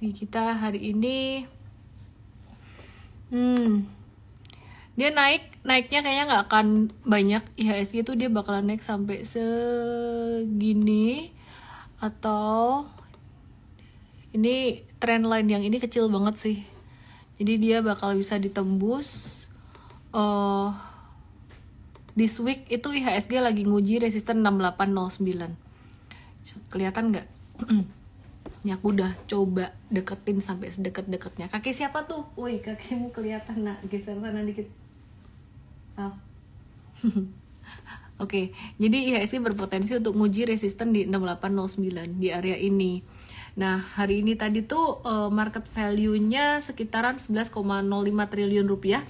IHSG kita hari ini dia naiknya kayaknya nggak akan banyak. IHSG itu dia bakalan naik sampai segini, atau ini trendline yang ini kecil banget sih, jadi dia bakal bisa ditembus. This week itu IHSG lagi nguji resisten 6809. Kelihatan nggak? Ini aku udah coba deketin sampai sedekat-dekatnya. Kaki siapa tuh? Woi, kakimu kelihatan, nak. Geser sana dikit. Oh. Oke, jadi IHSG berpotensi untuk nguji resisten di 6809 di area ini. Nah, hari ini tadi tuh market value-nya sekitaran 11,05 triliun rupiah.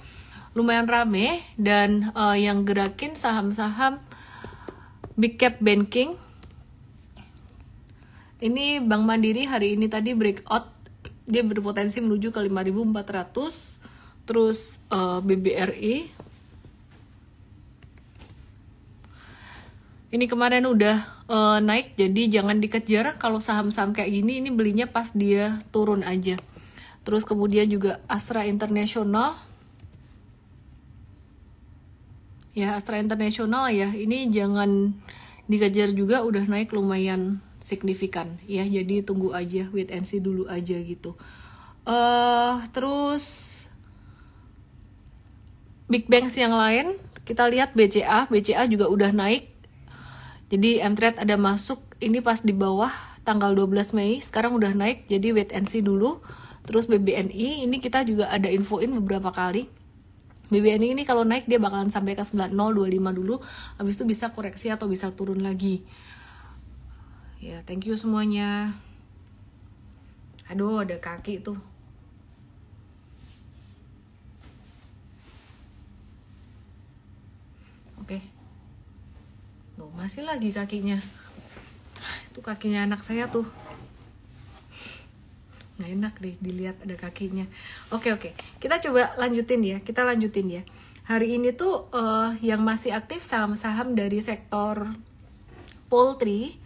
Lumayan rame, dan yang gerakin saham-saham big cap banking. Ini Bank Mandiri hari ini tadi breakout, dia berpotensi menuju ke 5.400. Terus BBRI ini kemarin udah naik, jadi jangan dikejar. Kalau saham-saham kayak gini, ini belinya pas dia turun aja. Terus kemudian juga Astra International. Ya, Astra International ya, ini jangan dikejar juga, udah naik lumayan signifikan ya, jadi tunggu aja, wait and see dulu aja gitu. Terus big banks yang lain, kita lihat BCA juga udah naik. Jadi M-Trade ada masuk, ini pas di bawah tanggal 12 Mei, sekarang udah naik, jadi wait and see dulu. Terus BBNI, ini kita juga ada infoin beberapa kali. BBNI ini kalau naik dia bakalan sampai ke 9025 dulu, habis itu bisa koreksi atau bisa turun lagi. Ya, thank you semuanya. Aduh, ada kaki tuh. Oke. Tuh, masih lagi kakinya. Itu kakinya anak saya tuh. Nggak enak deh dilihat ada kakinya. Oke. Kita coba lanjutin ya. Hari ini tuh yang masih aktif saham-saham dari sektor poultry.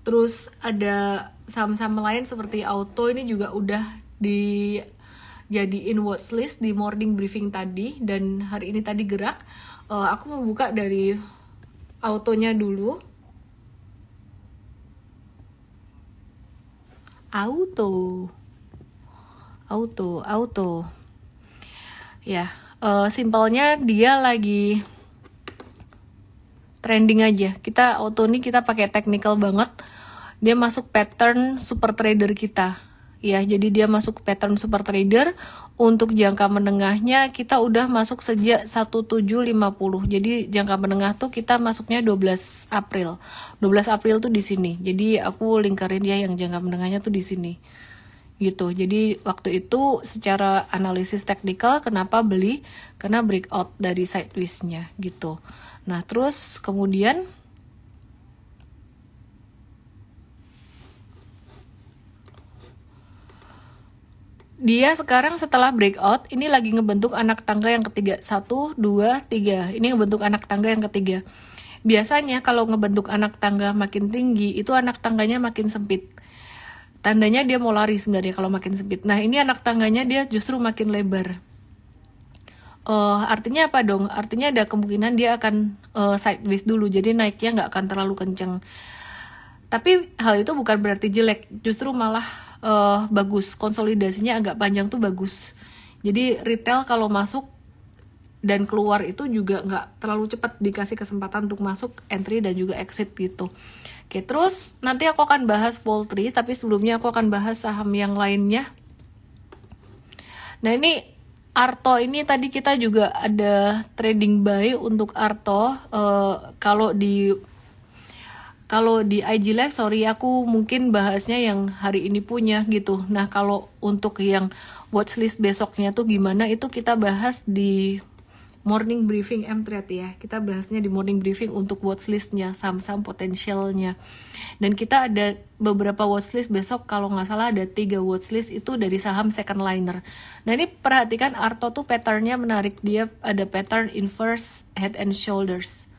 Terus ada saham-saham lain seperti auto, ini juga udah dijadiin watchlist di morning briefing tadi. Dan hari ini tadi gerak. Aku mau buka dari autonya dulu. Auto. Ya, simpelnya dia lagi trending aja. Auto ini kita pakai technical banget. Dia masuk pattern super trader kita. Ya, jadi dia masuk pattern super trader. Untuk jangka menengahnya kita udah masuk sejak 1750. Jadi jangka menengah tuh kita masuknya 12 April. 12 April tuh di sini. Jadi aku lingkarin ya yang jangka menengahnya tuh di sini. Gitu. Jadi waktu itu secara analisis teknikal kenapa beli? Karena breakout dari sideways-nya gitu. Nah, terus kemudian dia sekarang setelah breakout ini lagi ngebentuk anak tangga yang ketiga. 1, 2, 3. Ini ngebentuk anak tangga yang ketiga. Biasanya kalau ngebentuk anak tangga makin tinggi, itu anak tangganya makin sempit. Tandanya dia mau lari sebenarnya kalau makin sempit. Nah, ini anak tangganya dia justru makin lebar. Artinya apa dong? Artinya ada kemungkinan dia akan sideways dulu, jadi naiknya nggak akan terlalu kenceng. Tapi hal itu bukan berarti jelek, justru malah bagus. Konsolidasinya agak panjang tuh bagus. Jadi retail kalau masuk dan keluar itu juga nggak terlalu cepat, dikasih kesempatan untuk masuk, entry dan juga exit gitu. Oke, terus nanti aku akan bahas poultry, tapi sebelumnya aku akan bahas saham yang lainnya. Nah, ini Arto ini tadi kita juga ada trading buy untuk Arto. Kalau di IG Live, sorry aku mungkin bahasnya yang hari ini punya gitu. Nah, kalau untuk yang watchlist besoknya tuh gimana, itu kita bahas di morning briefing M-Trade ya. Kita bahasnya di morning briefing untuk watchlistnya, saham-saham potensialnya. Dan kita ada beberapa watchlist besok, kalau nggak salah ada 3 watchlist itu dari saham second liner. Nah, ini perhatikan Arto tuh patternnya menarik. Dia ada pattern inverse head and shoulders.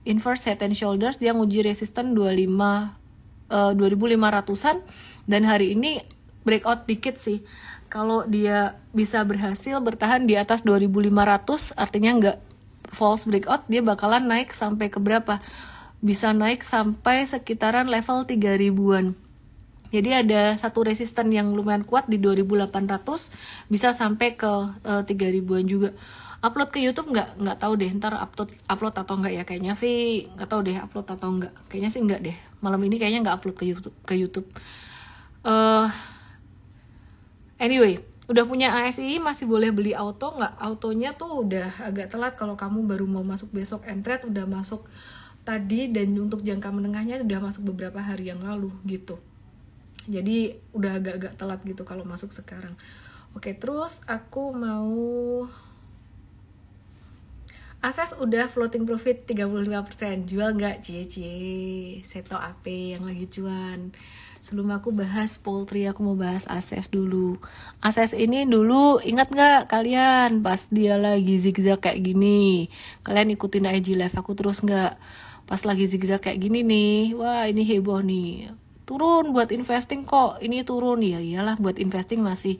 Inverse head and shoulders, dia nguji resisten 25.500-an. Dan hari ini breakout dikit sih. Kalau dia bisa berhasil bertahan di atas 2500, artinya nggak false breakout, dia bakalan naik sampai ke berapa? Bisa naik sampai sekitaran level 3000-an. Jadi ada satu resisten yang lumayan kuat di 2800, bisa sampai ke 3000-an juga. Upload ke YouTube nggak tahu deh, ntar upload atau enggak ya, kayaknya sih nggak tahu deh upload atau enggak, kayaknya sih enggak deh, malam ini kayaknya nggak upload ke YouTube. Anyway, udah punya ASI masih boleh beli auto nggak? Autonya tuh udah agak telat kalau kamu baru mau masuk besok, entret udah masuk tadi, dan untuk jangka menengahnya udah masuk beberapa hari yang lalu gitu. Jadi udah agak-agak telat gitu kalau masuk sekarang. Oke, terus aku mau Ases udah floating profit 35%, jual nggak? Cie, Seto AP yang lagi cuan. Sebelum aku bahas poultry, aku mau bahas Ases dulu. Ases ini dulu, ingat nggak kalian pas dia lagi zigzag kayak gini? Kalian ikutin IG live aku terus nggak? Pas lagi zigzag kayak gini nih, wah ini heboh nih. Turun buat investing kok, ini turun. Ya iyalah, buat investing masih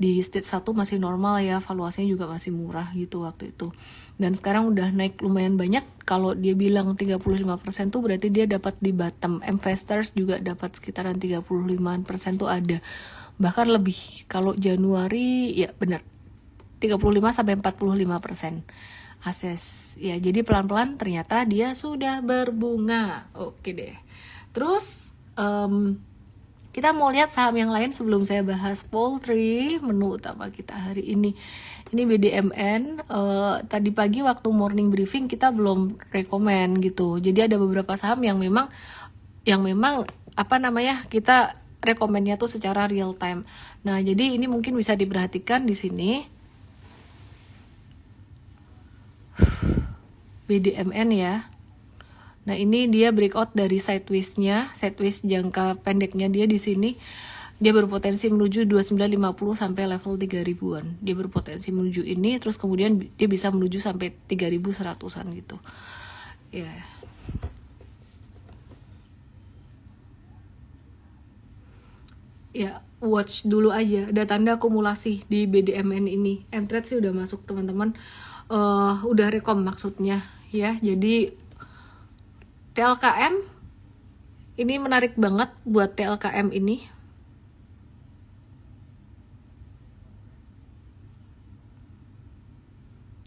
di stage 1 masih normal ya, valuasinya juga masih murah gitu waktu itu. Dan sekarang udah naik lumayan banyak. Kalau dia bilang 35% tuh berarti dia dapat di bottom. Investors juga dapat sekitaran 35% tuh ada. Bahkan lebih. Kalau Januari ya benar 35-45% Ases. Ya, jadi pelan-pelan ternyata dia sudah berbunga. Oke deh. Terus kita mau lihat saham yang lain sebelum saya bahas poultry, menu utama kita hari ini. Ini BDMN, tadi pagi waktu morning briefing kita belum rekomen gitu. Jadi ada beberapa saham yang memang kita rekomennya tuh secara real time. Nah, jadi ini mungkin bisa diperhatikan di sini. BDMN ya. Nah, ini dia breakout dari sideways-nya, sideways jangka pendeknya dia di sini. Dia berpotensi menuju 2950 sampai level 3000-an. Dia berpotensi menuju ini, terus kemudian dia bisa menuju sampai 3100-an gitu. Ya. Ya, watch dulu aja. Ada tanda akumulasi di BDMN ini. Entret sih udah masuk, teman-teman. Udah rekom maksudnya ya. Jadi TLKM ini menarik banget buat TLKM ini.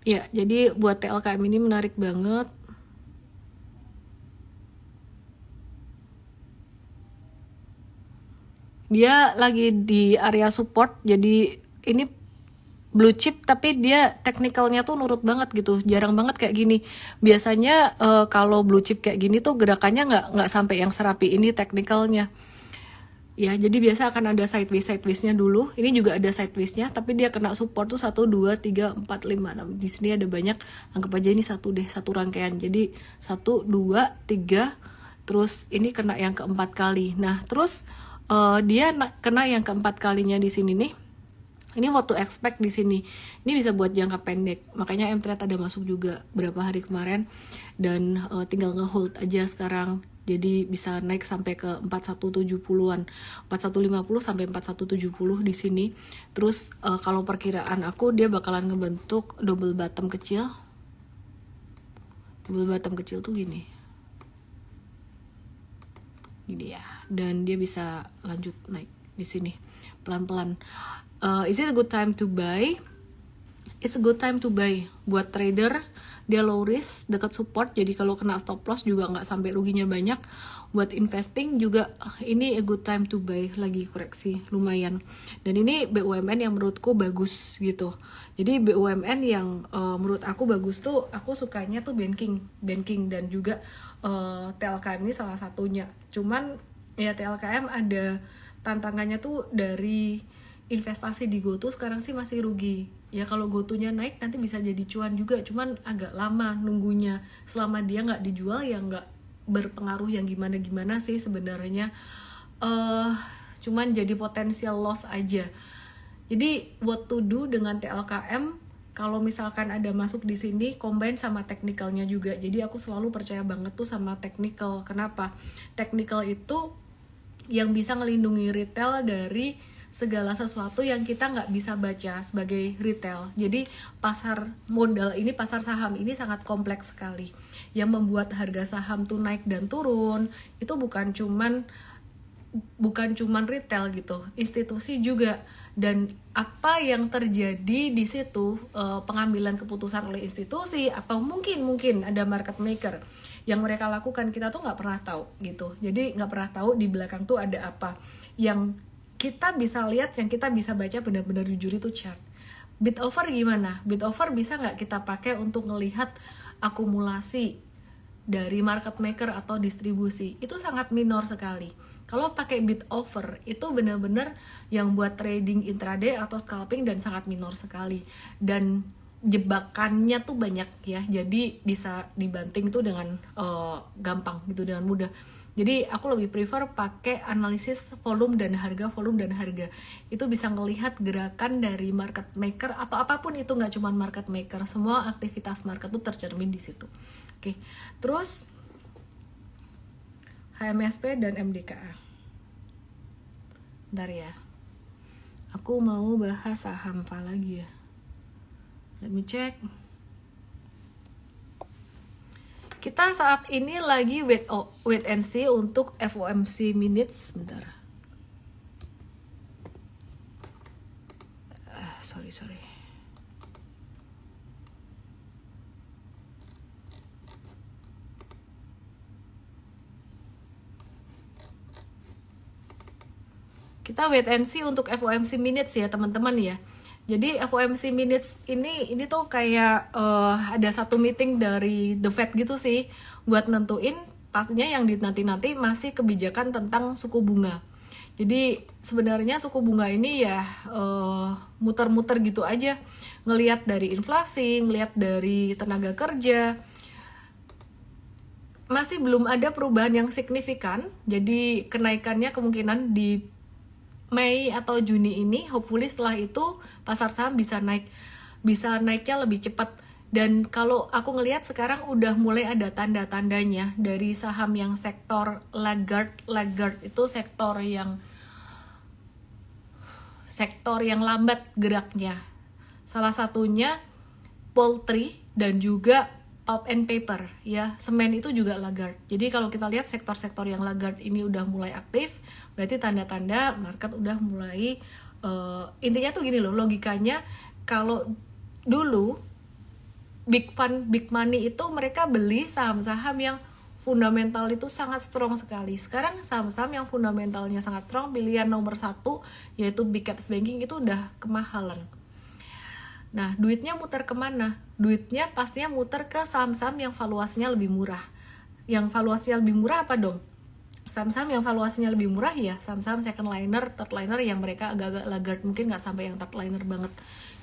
Ya, jadi buat TLKM ini menarik banget. Dia lagi di area support, jadi ini blue chip tapi dia teknikalnya tuh nurut banget gitu, jarang banget kayak gini. Biasanya kalau blue chip kayak gini tuh gerakannya nggak sampai yang serapi ini teknikalnya. Ya, jadi biasa akan ada sideways-nya dulu. Ini juga ada sideways-nya, tapi dia kena support tuh 1, 2, 3, 4, 5. Nah, di sini ada banyak, anggap aja ini satu rangkaian. Jadi 1, 2, 3, terus ini kena yang keempat kali. Nah, terus dia kena yang keempat kalinya di sini nih. Ini what to expect di sini. Ini bisa buat jangka pendek. Makanya M-Trade ada masuk juga berapa hari kemarin, dan tinggal ngehold aja sekarang. Jadi bisa naik sampai ke 4170-an. 4150 sampai 4170 di sini. Terus kalau perkiraan aku dia bakalan ngebentuk double bottom kecil. Double bottom kecil tuh gini. Gini ya. Dan dia bisa lanjut naik di sini pelan-pelan. Is it a good time to buy? It's a good time to buy buat trader. Dia low risk, dekat support, jadi kalau kena stop loss juga nggak sampai ruginya banyak. Buat investing juga ini a good time to buy, lagi koreksi lumayan. Dan ini BUMN yang menurutku bagus gitu. Jadi BUMN yang menurut aku bagus tuh, aku sukanya tuh banking dan juga TLKM ini salah satunya. Cuman ya TLKM ada tantangannya tuh dari investasi di GoTo sekarang sih masih rugi. Ya kalau GoTo-nya naik nanti bisa jadi cuan juga, cuman agak lama nunggunya. Selama dia nggak dijual ya nggak berpengaruh yang gimana-gimana sih sebenarnya. Cuman jadi potensial loss aja. Jadi what to do dengan TLKM, kalau misalkan ada masuk di sini combine sama teknikalnya juga. Jadi aku selalu percaya banget tuh sama teknikal. Kenapa? Teknikal itu yang bisa ngelindungi retail dari segala sesuatu yang kita nggak bisa baca sebagai retail. Jadi pasar modal ini, pasar saham ini sangat kompleks sekali. Yang membuat harga saham tuh naik dan turun itu bukan cuman retail gitu, institusi juga. Dan apa yang terjadi di situ, pengambilan keputusan oleh institusi atau mungkin ada market maker yang mereka lakukan, kita tuh nggak pernah tahu gitu. Jadi nggak pernah tahu di belakang tuh ada apa. Yang kita bisa lihat, yang kita bisa baca benar-benar jujur itu chart. Bid over gimana? Bid over bisa nggak kita pakai untuk melihat akumulasi dari market maker atau distribusi? Itu sangat minor sekali. Kalau pakai bid over itu benar-benar yang buat trading intraday atau scalping dan sangat minor sekali. Dan jebakannya tuh banyak ya. Jadi bisa dibanting tuh dengan gampang gitu, dengan mudah. Jadi aku lebih prefer pakai analisis volume dan harga. Itu bisa ngelihat gerakan dari market maker atau apapun itu, nggak cuma market maker. Semua aktivitas market tuh tercermin di situ. Oke. Terus HMSP dan MDKA. Bentar ya. Aku mau bahas saham apa lagi ya. Let me check. Kita saat ini lagi wait and see untuk FOMC minutes. Bentar. Sorry. Kita wait and see untuk FOMC minutes ya teman-teman ya. Jadi FOMC minutes ini tuh kayak ada satu meeting dari The Fed gitu sih, buat nentuin pastinya yang nanti masih kebijakan tentang suku bunga. Jadi sebenarnya suku bunga ini ya muter-muter gitu aja, ngelihat dari inflasi, ngelihat dari tenaga kerja. Masih belum ada perubahan yang signifikan, jadi kenaikannya kemungkinan di Mei atau Juni ini. Hopefully setelah itu pasar saham bisa naiknya lebih cepat. Dan kalau aku ngelihat sekarang udah mulai ada tanda-tandanya dari saham yang sektor laggard itu sektor yang lambat geraknya. Salah satunya poultry dan juga pulp and paper ya. Semen itu juga laggard. Jadi kalau kita lihat sektor-sektor yang laggard ini udah mulai aktif, berarti tanda-tanda market udah mulai intinya tuh gini loh, logikanya kalau dulu big fund, big money itu mereka beli saham-saham yang fundamental itu sangat strong sekali. Sekarang saham-saham yang fundamentalnya sangat strong, pilihan nomor 1 yaitu big caps banking itu udah kemahalan. Nah, duitnya muter kemana? Duitnya pastinya muter ke saham-saham yang valuasinya lebih murah. Yang valuasinya lebih murah apa dong? Saham-saham yang valuasinya lebih murah ya saham-saham second liner, third liner yang mereka agak-agak laggard, mungkin nggak sampai yang third liner banget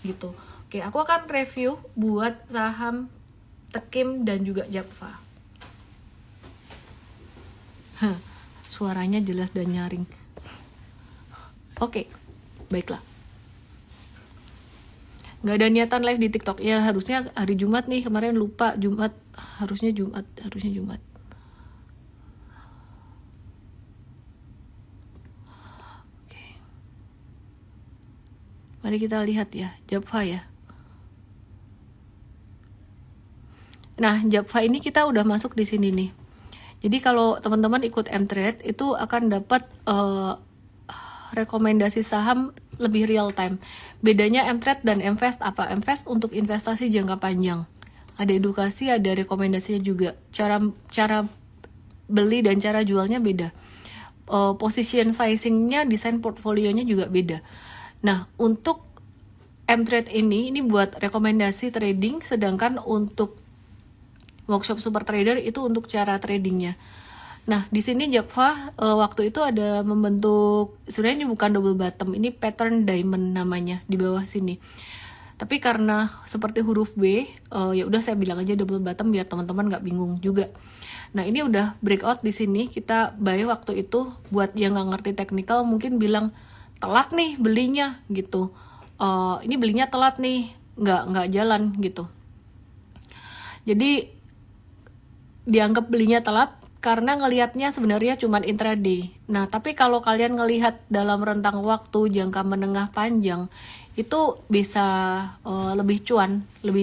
gitu. Oke, aku akan review buat saham Tekim dan juga Japfa. Suaranya jelas dan nyaring. Oke, baiklah. Nggak ada niatan live di TikTok ya, harusnya hari Jumat nih, kemarin lupa harusnya Jumat. Oke. Mari kita lihat ya, Japfa ya. Nah, Japfa ini kita udah masuk di sini nih. Jadi kalau teman-teman ikut M-Trade itu akan dapat rekomendasi saham lebih real time. Bedanya M-Trade dan M-Vest apa? M-Vest untuk investasi jangka panjang. Ada edukasi, ada rekomendasinya juga. Cara beli dan cara jualnya beda. Position sizingnya, desain portfolionya juga beda. Nah, untuk M-Trade ini buat rekomendasi trading, sedangkan untuk workshop super trader itu untuk cara tradingnya. Nah, di sini Japfa waktu itu ada membentuk, sebenarnya ini bukan double bottom, ini pattern diamond namanya di bawah sini. Tapi karena seperti huruf B, ya udah saya bilang aja double bottom biar teman-teman nggak bingung juga. Nah, ini udah breakout di sini, kita buy waktu itu. Buat yang nggak ngerti technical mungkin bilang telat nih belinya gitu. Ini belinya telat nih, nggak jalan gitu. Jadi dianggap belinya telat karena ngelihatnya sebenarnya cuman intraday. Nah, tapi kalau kalian ngelihat dalam rentang waktu jangka menengah panjang, itu bisa lebih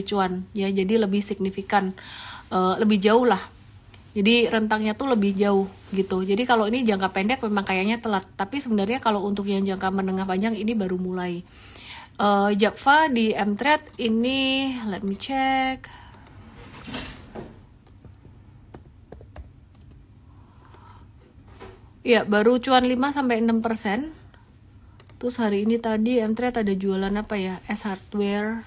cuan ya. Jadi lebih signifikan, lebih jauh lah. Jadi rentangnya tuh lebih jauh gitu. Jadi kalau ini jangka pendek memang kayaknya telat, tapi sebenarnya kalau untuk yang jangka menengah panjang ini baru mulai. Japfa di mTrade ini, let me check. Ya, baru cuan 5-6%. Terus hari ini tadi mTrade ada jualan apa ya? S Hardware,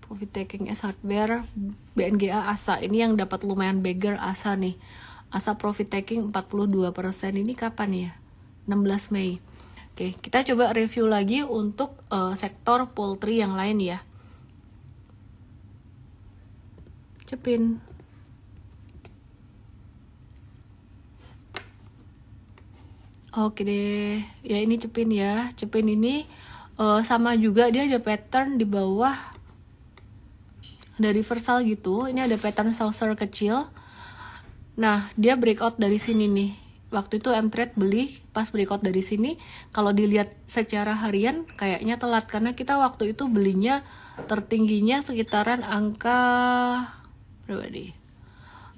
profit taking S Hardware, BNGA, ASA. Ini yang dapat lumayan beggar, ASA nih. ASA profit taking 42%. Ini kapan ya? 16 Mei. Oke, kita coba review lagi untuk sektor poultry yang lain ya. Cepin. Oke deh, ya ini Cepin ya. Cepin ini sama juga, dia ada pattern di bawah, ada reversal gitu. Ini ada pattern saucer kecil. Nah, dia breakout dari sini nih. Waktu itu mTrade beli pas breakout dari sini. Kalau dilihat secara harian kayaknya telat, karena kita waktu itu belinya tertingginya sekitaran angka berapa nih?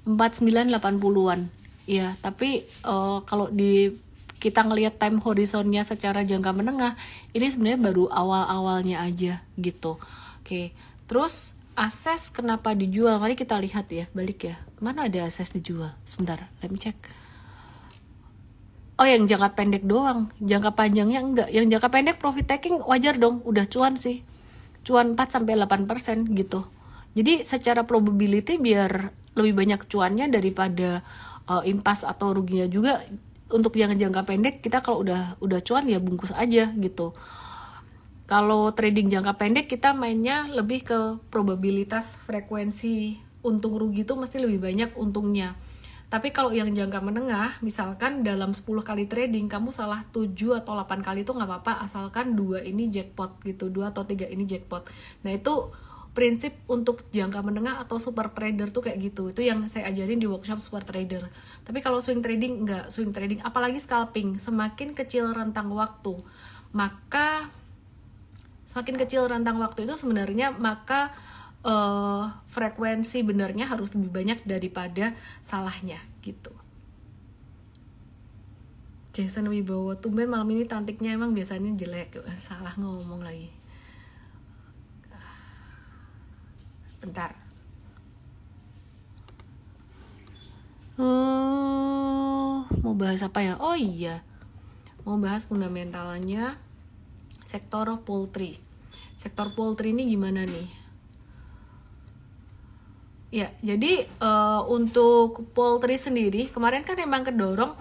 4980-an. Ya, tapi kalau kita ngelihat time horizonnya secara jangka menengah, ini sebenarnya baru awal-awalnya aja gitu. Oke, terus Ases kenapa dijual? Mari kita lihat ya, balik ya. Mana ada Ases dijual? Sebentar, let me check. Oh, yang jangka pendek doang, jangka panjangnya enggak. Yang jangka pendek profit taking wajar dong, udah cuan sih. Cuan 4-8% gitu. Jadi secara probability biar lebih banyak cuannya daripada impas atau ruginya juga. Untuk yang jangka pendek kita kalau udah cuan ya bungkus aja gitu. Kalau trading jangka pendek kita mainnya lebih ke probabilitas, frekuensi untung rugi itu mesti lebih banyak untungnya. Tapi kalau yang jangka menengah, misalkan dalam 10 kali trading kamu salah 7 atau 8 kali itu nggak apa-apa, asalkan 2 ini jackpot gitu, 2 atau 3 ini jackpot. Nah, itu prinsip untuk jangka menengah atau super trader tuh kayak gitu. Itu yang saya ajarin di workshop super trader. Tapi kalau swing trading enggak, swing trading apalagi scalping, semakin kecil rentang waktu, maka semakin kecil rentang waktu itu sebenarnya maka frekuensi benernya harus lebih banyak daripada salahnya gitu. Jason Wibowo, tumben malam ini cantiknya, emang biasanya jelek. Salah ngomong lagi. Bentar. Mau bahas apa ya? Oh iya, mau bahas fundamentalnya sektor poultry. Sektor poultry ini gimana nih? Ya, jadi untuk poultry sendiri kemarin kan emang kedorong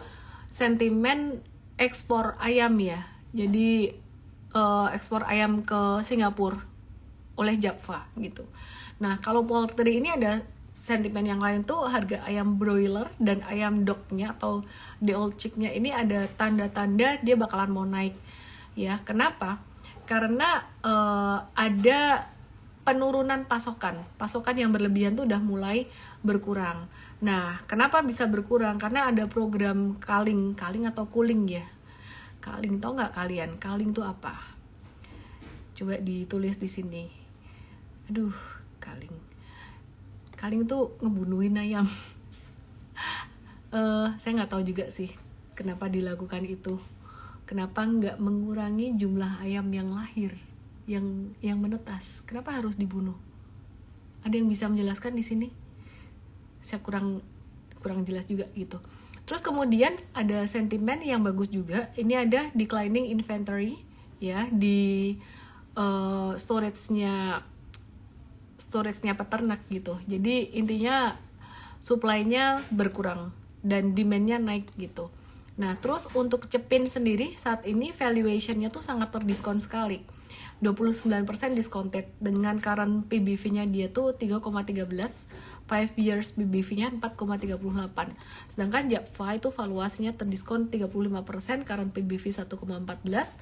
sentimen ekspor ayam ya. Jadi ekspor ayam ke Singapura oleh Japfa gitu. Nah, kalau poultry ini ada sentimen yang lain tuh, harga ayam broiler dan ayam dognya atau the old chicknya ini ada tanda-tanda dia bakalan mau naik. Ya, kenapa? Karena ada penurunan pasokan yang berlebihan tuh udah mulai berkurang. Nah, kenapa bisa berkurang? Karena ada program culling atau cooling ya. Culling, tau nggak kalian? Culling tuh apa? Coba ditulis di sini. Aduh, culling tuh ngebunuhin ayam. Saya nggak tahu juga sih kenapa dilakukan itu. Kenapa nggak mengurangi jumlah ayam yang lahir, yang menetas? Kenapa harus dibunuh? Ada yang bisa menjelaskan di sini? Saya kurang jelas juga gitu. Terus kemudian ada sentimen yang bagus juga. Ini ada declining inventory ya di storage-nya peternak gitu. Jadi intinya supply-nya berkurang dan demand-nya naik gitu. Nah, terus untuk Cepin sendiri saat ini valuation-nya tuh sangat terdiskon sekali. 29% discounted dengan current PBV-nya dia tuh 3,13 5 years BBV-nya 4,38. Sedangkan JAPFA itu valuasinya terdiskon 35%, current PBV 1,14.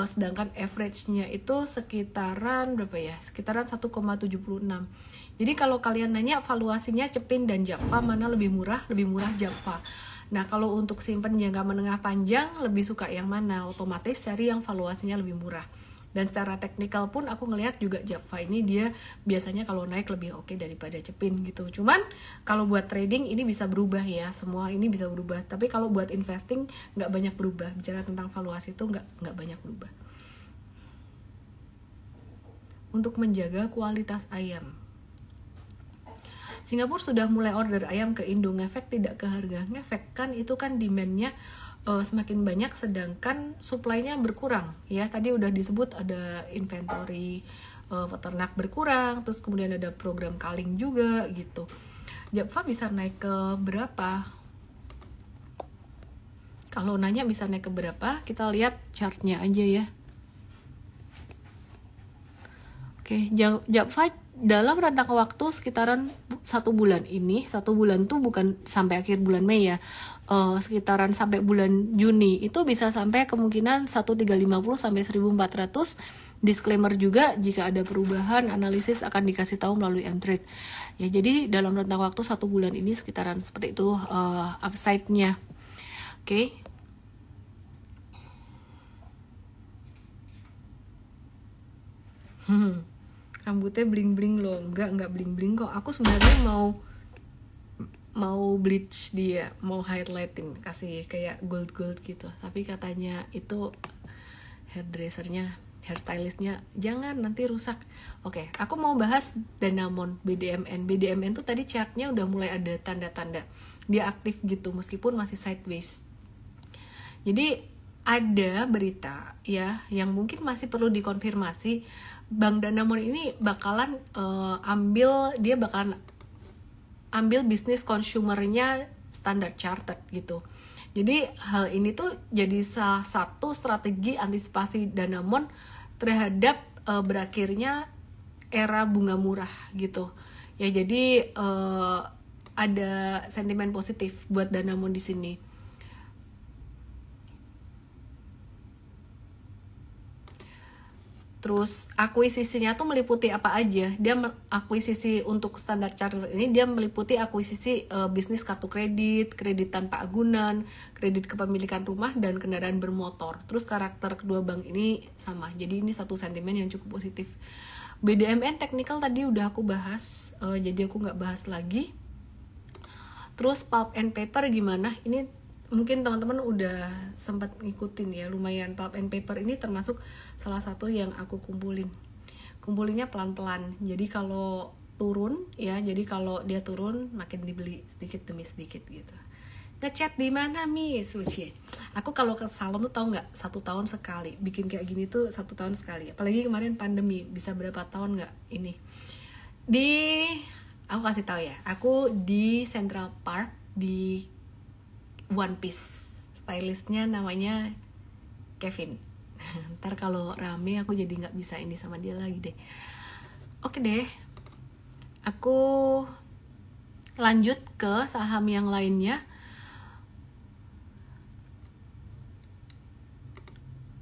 Sedangkan average-nya itu sekitaran berapa ya? Sekitaran 1,76. Jadi kalau kalian nanya valuasinya Cepin dan JAPFA mana lebih murah? Lebih murah JAPFA. Nah, kalau untuk simpen jangka menengah panjang lebih suka yang mana? Otomatis cari yang valuasinya lebih murah. Dan secara teknikal pun aku ngelihat juga JAPFA ini dia biasanya kalau naik lebih oke daripada Cepin gitu. Cuman kalau buat trading ini bisa berubah ya, semua ini bisa berubah. Tapi kalau buat investing nggak banyak berubah. Bicara tentang valuasi itu nggak banyak berubah. Untuk menjaga kualitas ayam, Singapura sudah mulai order ayam ke Indo, ngefek tidak ke harga? Ngefek kan, itu kan demand-nya semakin banyak sedangkan supply-nya berkurang ya. Tadi udah disebut ada inventory peternak berkurang, terus kemudian ada program culling juga gitu. JAPFA bisa naik ke berapa? Kalau nanya bisa naik ke berapa, kita lihat chartnya aja ya. Oke, JAPFA dalam rentang waktu sekitaran 1 bulan ini, 1 bulan tuh bukan sampai akhir bulan Mei ya, sekitaran sampai bulan Juni itu bisa sampai kemungkinan 1350 sampai 1400. Disclaimer juga, jika ada perubahan analisis akan dikasih tahu melalui mTrade ya. Jadi dalam rentang waktu 1 bulan ini sekitaran seperti itu upside-nya. Oke. Rambutnya bling-bling loh. Enggak bling-bling kok. Aku sebenarnya mau bleach dia, mau highlighting, kasih kayak gold gitu. Tapi katanya itu hairdressernya, hairstylistnya, jangan nanti rusak. Oke, aku mau bahas Danamon BDMN. BDMN tuh tadi chartnya udah mulai ada tanda-tanda dia aktif gitu meskipun masih sideways. Jadi ada berita ya yang mungkin masih perlu dikonfirmasi. Bank Danamon ini bakalan ambil bisnis consumernya Standard Chartered gitu. Jadi hal ini tuh jadi salah satu strategi antisipasi Danamon terhadap berakhirnya era bunga murah gitu. Ya jadi ada sentimen positif buat Danamon di sini. Terus akuisisinya tuh meliputi apa aja? Dia akuisisi untuk Standard Chartered ini dia meliputi akuisisi bisnis kartu kredit, kredit tanpa agunan, kredit kepemilikan rumah dan kendaraan bermotor. Terus karakter kedua bank ini sama. Jadi ini satu sentimen yang cukup positif. BDMN technical tadi udah aku bahas, jadi aku nggak bahas lagi. Terus pulp and paper gimana? Ini mungkin teman-teman udah sempat ngikutin ya, lumayan. Pulp and paper ini termasuk salah satu yang aku kumpulinnya pelan-pelan. Jadi kalau turun ya, jadi kalau dia turun makin dibeli sedikit demi sedikit gitu. Ngechat di mana Miss? Aku kalau ke salon tuh tahu nggak, 1 tahun sekali bikin kayak gini tuh, 1 tahun sekali. Apalagi kemarin pandemi, bisa berapa tahun nggak ini? Aku kasih tahu ya, aku di Central Park di One Piece, stylistnya namanya Kevin. Ntar kalau rame aku jadi nggak bisa ini sama dia lagi deh. Oke deh, aku lanjut ke saham yang lainnya.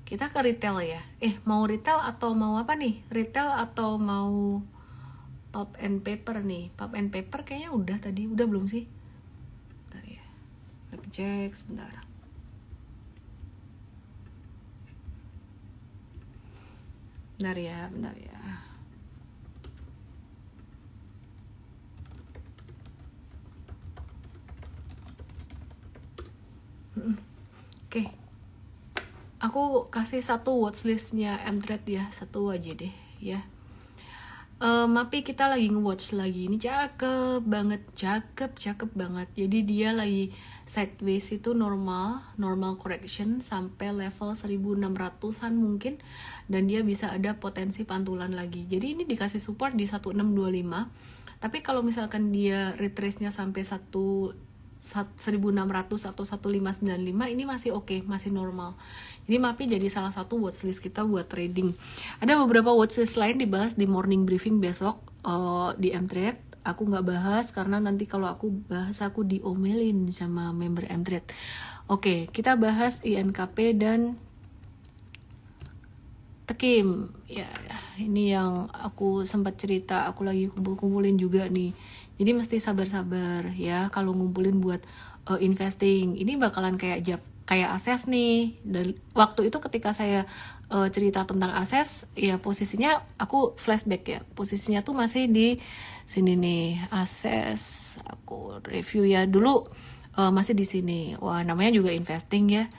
Kita ke retail ya. Mau retail atau mau apa nih? Retail atau mau pulp and paper nih? Pulp and paper kayaknya udah tadi, udah belum sih? Cek sebentar. Bentar ya. Oke. Aku kasih satu watchlistnya mTrade ya, satu aja deh ya. Mapi kita lagi nge-watch lagi. Ini cakep banget. Jadi dia lagi sideways itu normal correction sampai level 1600-an mungkin, dan dia bisa ada potensi pantulan lagi. Jadi ini dikasih support di 1625. Tapi kalau misalkan dia retrace-nya sampai 1600 atau 1595 ini masih oke, masih normal. Jadi Mapi jadi salah satu watchlist kita buat trading. Ada beberapa watchlist lain dibahas di morning briefing besok di mTrade. aku nggak bahas karena nanti kalau aku bahas aku diomelin sama member Mtrade. Oke, kita bahas INKP dan Tekim. Ya, ini yang aku sempat cerita, aku lagi kumpulin juga nih. Jadi mesti sabar-sabar ya kalau ngumpulin buat investing. Ini bakalan kayak Akses nih. Dan waktu itu ketika saya cerita tentang Akses, ya posisinya aku flashback ya. Posisinya tuh masih di sini nih, Akses. Aku review ya dulu masih di sini. Wah, namanya juga investing ya.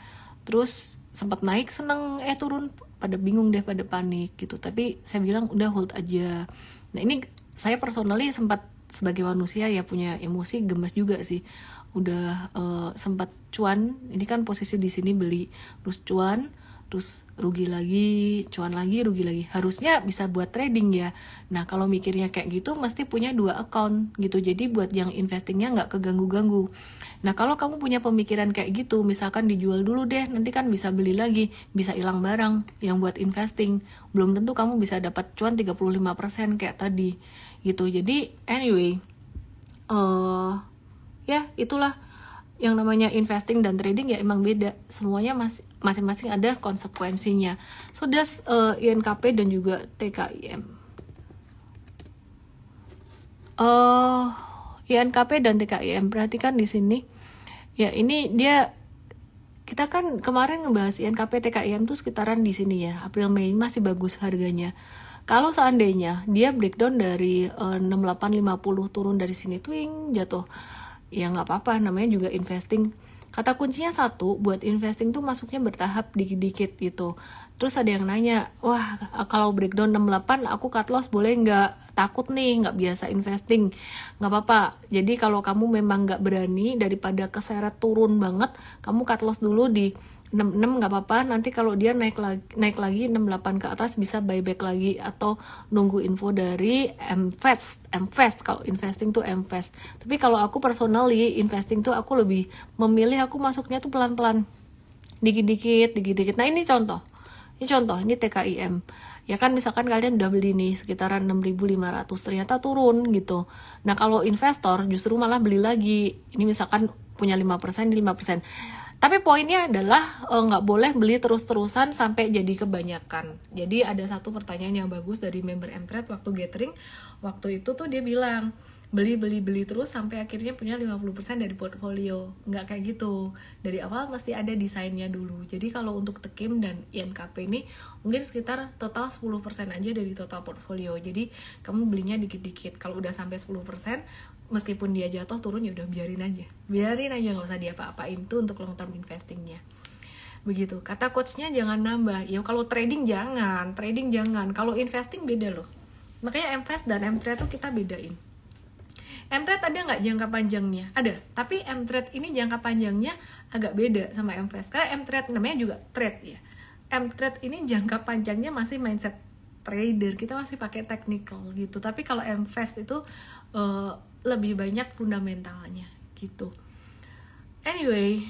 Terus sempat naik seneng, turun pada bingung deh, pada panik gitu. Tapi saya bilang udah hold aja. Nah ini saya personally sempat sebagai manusia ya punya emosi, gemes juga sih. Udah sempat cuan, ini kan posisi di sini beli, terus cuan, terus rugi lagi, cuan lagi, rugi lagi. Harusnya bisa buat trading ya. Nah kalau mikirnya kayak gitu mesti punya 2 account gitu. Jadi buat yang investingnya nggak keganggu-ganggu. Nah kalau kamu punya pemikiran kayak gitu, misalkan dijual dulu deh, nanti kan bisa beli lagi, bisa hilang barang yang buat investing. Belum tentu kamu bisa dapat cuan 35% kayak tadi gitu. Jadi anyway, ya itulah yang namanya investing dan trading ya emang beda. Semuanya masing-masing ada konsekuensinya. So that's INKP dan juga TKIM. INKP dan TKIM, perhatikan di sini. Ya ini dia, kita kan kemarin ngebahas INKP TKIM tuh sekitaran di sini ya, April Mei masih bagus harganya. Kalau seandainya dia breakdown dari 6850 turun dari sini twing jatuh, ya nggak apa-apa, namanya juga investing. Kata kuncinya satu, buat investing tuh masuknya bertahap dikit-dikit gitu. Terus ada yang nanya, wah kalau breakdown 68 aku cut loss boleh nggak? Takut nih, nggak biasa investing. Nggak apa-apa, jadi kalau kamu memang nggak berani, daripada keseret turun banget, kamu cut loss dulu di 66 nggak apa-apa. Nanti kalau dia naik lagi 68 ke atas bisa buyback lagi atau nunggu info dari MFast. Kalau investing tuh MFast. Tapi kalau aku personally investing tuh aku lebih memilih aku masuknya tuh pelan-pelan, dikit-dikit. Nah ini contoh, ini TKIM. Ya kan misalkan kalian udah beli nih sekitaran 6.500, ternyata turun gitu. Nah kalau investor justru malah beli lagi. Ini misalkan punya 5%, 5%. Tapi poinnya adalah nggak boleh beli terus-terusan sampai jadi kebanyakan. Jadi ada satu pertanyaan yang bagus dari member Mtrade waktu gathering. Waktu itu tuh dia bilang, beli terus sampai akhirnya punya 50% dari portfolio. Nggak kayak gitu. Dari awal mesti ada desainnya dulu. Jadi kalau untuk Tekim dan INKP ini mungkin sekitar total 10% aja dari total portfolio. Jadi kamu belinya dikit-dikit. Kalau udah sampai 10%, meskipun dia jatuh turun ya udah biarin aja nggak usah diapa-apain tuh untuk long term investingnya. Begitu. Kata coachnya jangan nambah. Ya kalau trading jangan. Kalau investing beda loh. Makanya Mfast dan Mtrade tuh kita bedain. Mtrade ada nggak jangka panjangnya? Ada. Tapi Mtrade ini jangka panjangnya agak beda sama Mfast. Karena Mtrade namanya juga trade ya. Mtrade ini jangka panjangnya masih mindset trader. Kita masih pakai technical gitu. Tapi kalau Mfast itu lebih banyak fundamentalnya gitu. Anyway,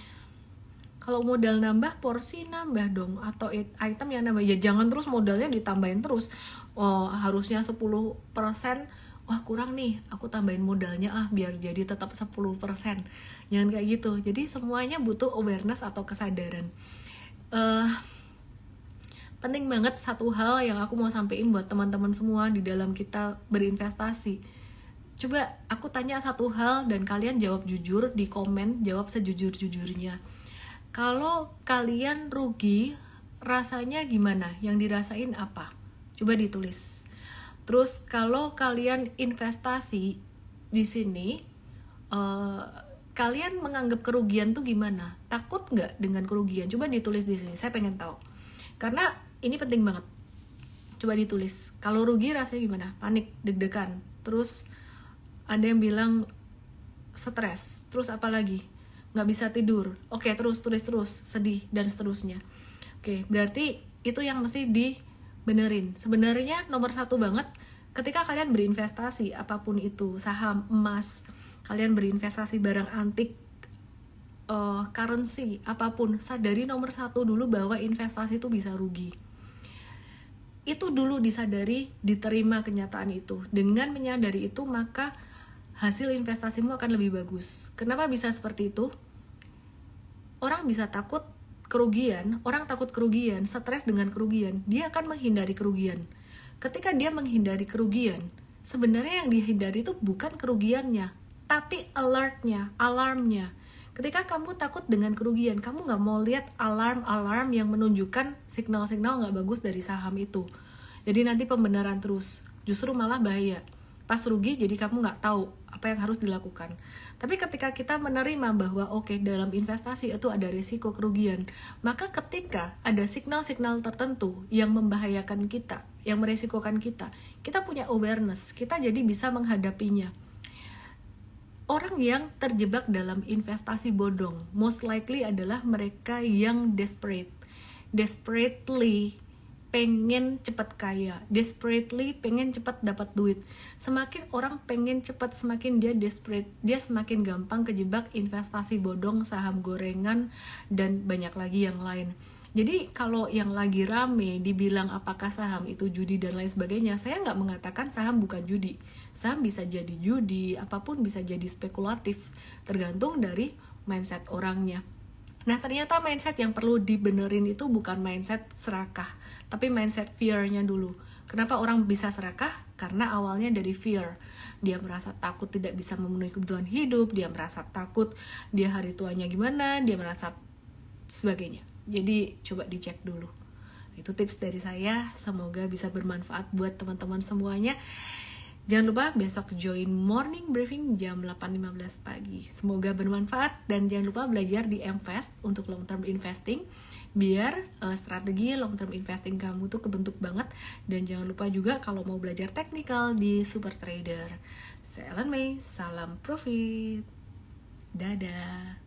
kalau modal nambah, porsi nambah dong, atau item yang nambah. Ya jangan terus modalnya ditambahin terus. Harusnya 10%, wah kurang nih, aku tambahin modalnya biar jadi tetap 10%. Jangan kayak gitu. Jadi semuanya butuh awareness atau kesadaran. Penting banget satu hal yang aku mau sampein buat teman-teman semua di dalam kita berinvestasi. Coba aku tanya satu hal dan kalian jawab jujur di komen, jawab sejujur-jujurnya. Kalau kalian rugi, rasanya gimana? Yang dirasain apa? Coba ditulis. Terus kalau kalian investasi di sini, kalian menganggap kerugian tuh gimana? Takut nggak dengan kerugian? Coba ditulis di sini, saya pengen tahu. Karena ini penting banget. Coba ditulis. Kalau rugi rasanya gimana? Panik, deg-degan. Terus ada yang bilang stres, terus apa lagi? Nggak bisa tidur. Oke, tulis terus, sedih, dan seterusnya. Oke, berarti itu yang mesti dibenerin. Sebenarnya nomor 1 banget, ketika kalian berinvestasi, apapun itu, saham, emas, kalian berinvestasi barang antik, currency, apapun, sadari nomor 1 dulu bahwa investasi itu bisa rugi. Itu dulu disadari, diterima kenyataan itu. Dengan menyadari itu, maka hasil investasimu akan lebih bagus. Kenapa bisa seperti itu? Orang bisa takut kerugian, stres dengan kerugian, dia akan menghindari kerugian. Ketika dia menghindari kerugian, sebenarnya yang dihindari itu bukan kerugiannya, tapi alarmnya. Ketika kamu takut dengan kerugian, kamu nggak mau lihat alarm yang menunjukkan signal-signal nggak bagus dari saham itu. Jadi nanti pembenaran terus, justru malah bahaya. Pas rugi, jadi kamu nggak tahu apa yang harus dilakukan. Tapi ketika kita menerima bahwa dalam investasi itu ada risiko kerugian, maka ketika ada signal-signal tertentu yang membahayakan kita, yang meresikokan kita punya awareness, kita jadi bisa menghadapinya. Orang yang terjebak dalam investasi bodong most likely adalah mereka yang desperately pengen cepat kaya, desperately pengen cepat dapat duit. Semakin orang pengen cepat, semakin dia desperate, dia semakin gampang kejebak investasi bodong, saham gorengan, dan banyak lagi yang lain. Jadi kalau yang lagi rame dibilang apakah saham itu judi dan lain sebagainya, saya nggak mengatakan saham bukan judi. Saham bisa jadi judi, apapun bisa jadi spekulatif, tergantung dari mindset orangnya. Nah, ternyata mindset yang perlu dibenerin itu bukan mindset serakah, tapi mindset fear-nya dulu. Kenapa orang bisa serakah? Karena awalnya dari fear. Dia merasa takut tidak bisa memenuhi kebutuhan hidup, dia merasa takut dia hari tuanya gimana, dia merasa sebagainya. Jadi coba dicek dulu. Itu tips dari saya, semoga bisa bermanfaat buat teman-teman semuanya. Jangan lupa besok join morning briefing jam 8.15 pagi. Semoga bermanfaat, dan jangan lupa belajar di MFest untuk long term investing biar strategi long term investing kamu tuh kebentuk banget. Dan jangan lupa juga kalau mau belajar teknikal di Super Trader. Saya Ellen May, salam profit. Dadah.